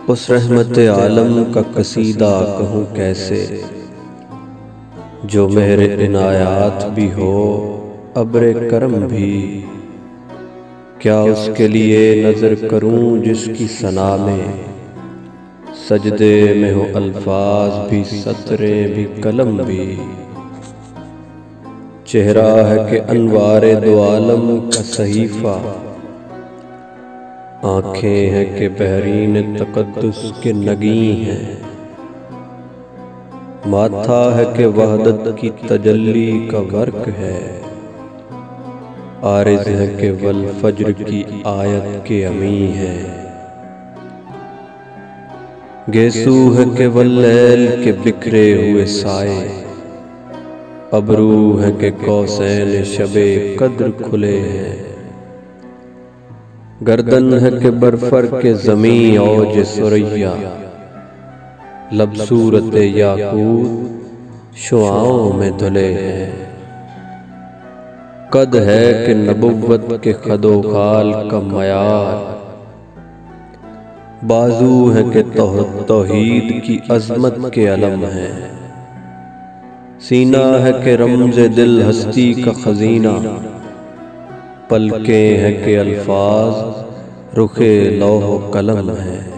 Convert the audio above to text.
उस रहमत आलम का कसीदा कहूँ कैसे, जो मेरे इनायात भी हो अब्रे करम भी। क्या उसके लिए नज़र करूँ जिसकी सना में, सजदे में हो अल्फाज भी सतरें भी कलम भी। चेहरा है कि अनवारे दो आलम का सहीफा, आँखें हैं कि बहरीन तक़द्दुस के नगी हैं। माथा है कि वहदत की तजल्ली का वर्क है, आरिज़ है कि वल फज्र की आयत के अमी है। गेसू है कि वल्लैल के बिखरे हुए साए, अबरू है कि कौसैन शबे कद्र खुले हैं। गर्दन है कि बरफर के ज़मीं औज सुरैया, लबसूरत याकूत शुआओं में धुले हैं। कद है कि नबुव्वत के खदो खाल का मयार, बाजू है कि तौहीद की अज़मत के अलम है। सीना है कि रमज़े दिल हस्ती का खजीना, पलकें हैं कि अल्फाज रुखे लौह कलम है।